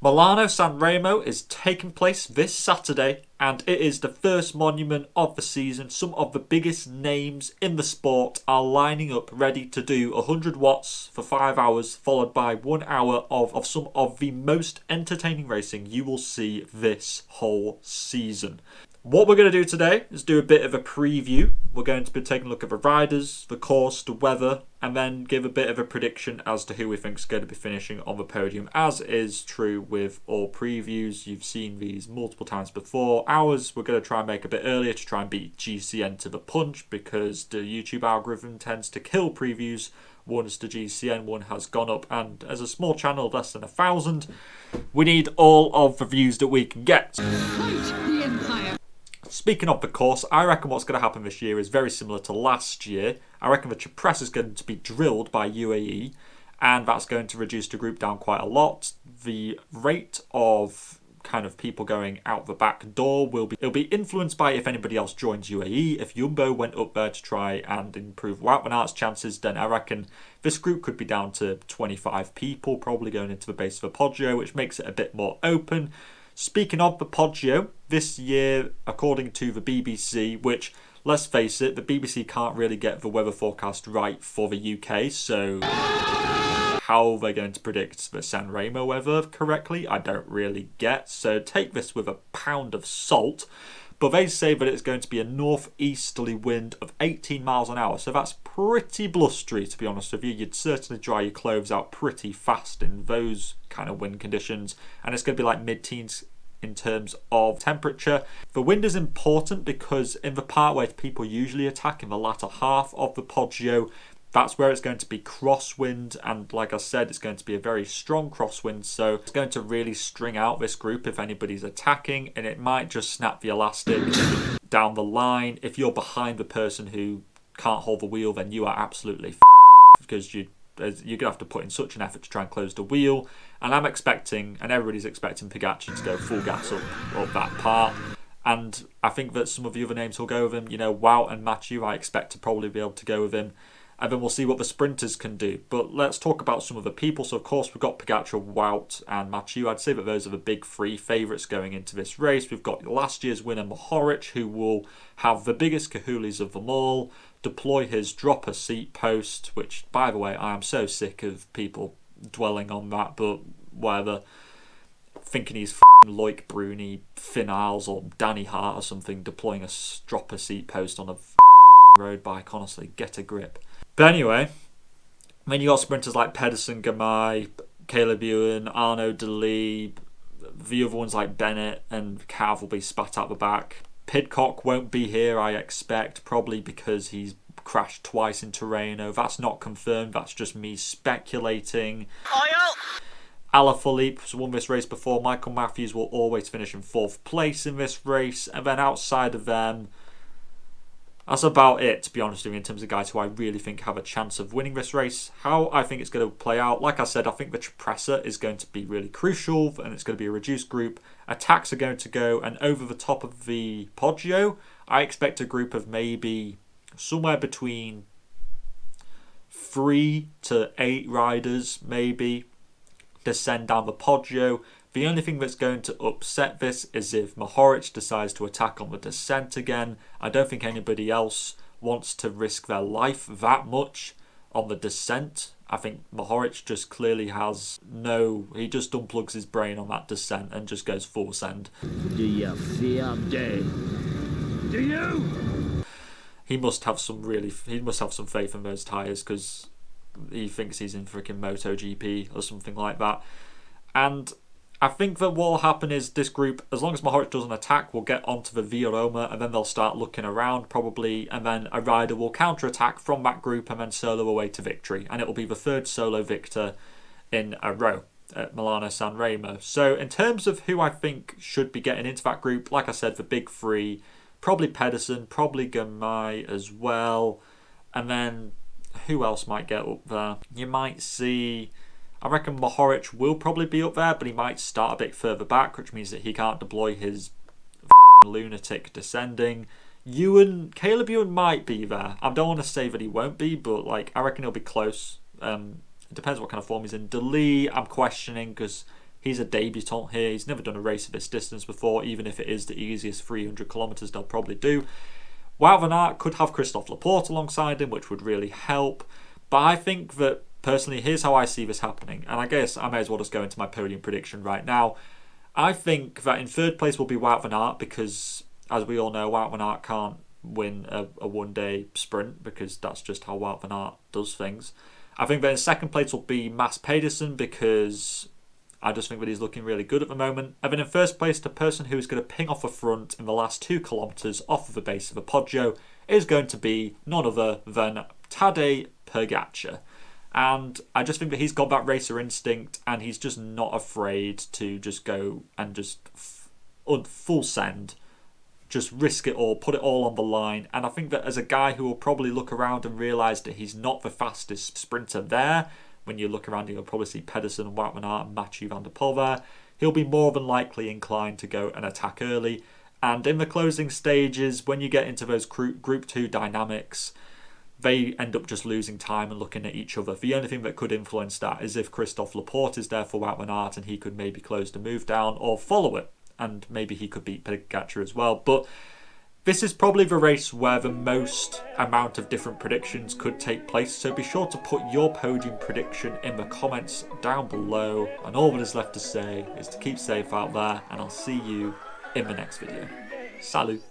Milano Sanremo is taking place this Saturday, and it is the first monument of the season. Some of the biggest names in the sport are lining up ready to do 100 watts for 5 hours, followed by 1 hour of some of the most entertaining racing you will see this whole season. What we're going to do today is do a bit of a preview. We're going to be taking a look at the riders, the course, the weather, and then give a bit of a prediction as to who we think is going to be finishing on the podium. As is true with all previews, you've seen these multiple times before. Ours, we're going to try and make a bit earlier to try and beat GCN to the punch because the YouTube algorithm tends to kill previews once the GCN one has gone up. And as a small channel of less than 1,000, we need all of the views that we can get. Fight the Empire! Speaking of the course, I reckon what's going to happen this year is very similar to last year. I reckon the Cipressa is going to be drilled by UAE, and that's going to reduce the group down quite a lot. The rate of kind of people going out the back door it'll be influenced by if anybody else joins UAE. If Jumbo went up there to try and improve Wout van Aert's chances, then I reckon this group could be down to 25 people, probably going into the base of the Poggio, which makes it a bit more open. Speaking of the Poggio, this year, according to the BBC, which, let's face it, the BBC can't really get the weather forecast right for the UK, so how are they going to predict the San Remo weather correctly? I don't really get, so take this with a pound of salt. But they say that it's going to be a northeasterly wind of 18 miles an hour, so that's pretty blustery, to be honest with you. You'd certainly dry your clothes out pretty fast in those kind of wind conditions, and it's going to be like mid-teens in terms of temperature. The wind is important because in the part where people usually attack in the latter half of the Poggio, that's where it's going to be crosswind, and like I said, it's going to be a very strong crosswind, so it's going to really string out this group if anybody's attacking, and it might just snap the elastic down the line. If you're behind the person who can't hold the wheel, then you are absolutely because you're going to have to put in such an effort to try and close the wheel. And I'm expecting, and everybody's expecting, Pogacar to go full gas up that part. And I think that some of the other names will go with him. You know, Wout and Mathieu, I expect to probably be able to go with him. And then we'll see what the sprinters can do. But let's talk about some of the people. So, of course, we've got Pogacar, Wout and Mathieu. I'd say that those are the big three favourites going into this race. We've got last year's winner, Mohoric, who will have the biggest cajoolies of them all, deploy his dropper seat post, which, by the way, I am so sick of people dwelling on that, but whatever. Thinking he's Loic Bruni, Finn Isles or Danny Hart or something, deploying a dropper seat post on a road bike. Honestly, get a grip. But anyway, then you got sprinters like Pedersen, Gamay, Caleb Ewan, Arnaud Delis, the other ones like Bennett and Cav will be spat out the back. Pidcock won't be here, I expect, probably because he's crashed twice in Tirreno. That's not confirmed, that's just me speculating. Alaphilippe has won this race before. Michael Matthews will always finish in 4th place in this race. And then outside of them, that's about it, to be honest with you, in terms of guys who I really think have a chance of winning this race. How I think it's going to play out, like I said, I think the Cipressa is going to be really crucial, and it's going to be a reduced group. Attacks are going to go, and over the top of the Poggio, I expect a group of maybe somewhere between 3 to 8 riders, maybe, descend down the Poggio. The only thing that's going to upset this is if Mohoric decides to attack on the descent again. I don't think anybody else wants to risk their life that much on the descent. I think Mohoric just clearly he just unplugs his brain on that descent and just goes full send. Do you fear death? Do you? He must have some faith in those tyres because he thinks he's in freaking MotoGP or something like that. And I think that what will happen is this group, as long as Mohoric doesn't attack, will get onto the Via Roma and then they'll start looking around probably, and then a rider will counter-attack from that group and then solo away to victory. And it will be the 3rd solo victor in a row at Milano Sanremo. So in terms of who I think should be getting into that group, like I said, the big three, probably Pedersen, probably Gamay as well. And then who else might get up there? You might see, I reckon Mohoric will probably be up there, but he might start a bit further back, which means that he can't deploy his lunatic descending. Caleb Ewan might be there. I don't want to say that he won't be, but I reckon he'll be close. It depends what kind of form he's in. Delis, I'm questioning because He's a debutant here. He's never done a race of this distance before, even if it is the easiest 300 kilometres they'll probably do. Wout van Aert could have Christophe Laporte alongside him, which would really help. But I think that, personally, here's how I see this happening. And I guess I may as well just go into my podium prediction right now. I think that in third place will be Wout van Aert because, as we all know, Wout van Aert can't win a one-day sprint because that's just how Wout van Aert does things. I think that in second place will be Mads Pedersen because I just think that he's looking really good at the moment. And then in first place, the person who is going to ping off the front in the last 2 kilometres off of the base of the Podio is going to be none other than Tadej Pogacar. And I just think that he's got that racer instinct and he's just not afraid to just go and just full send, just risk it all, put it all on the line. And I think that as a guy who will probably look around and realise that he's not the fastest sprinter there, when you look around, you'll probably see Pedersen, Wout van Aert and Mathieu van der Poel there. He'll be more than likely inclined to go and attack early. And in the closing stages, when you get into those Group 2 dynamics, they end up just losing time and looking at each other. The only thing that could influence that is if Christophe Laporte is there for Wout van Aert and he could maybe close the move down or follow it. And maybe he could beat Pogacar as well. But this is probably the race where the most amount of different predictions could take place, so be sure to put your podium prediction in the comments down below. And all that is left to say is to keep safe out there, and I'll see you in the next video. Salut!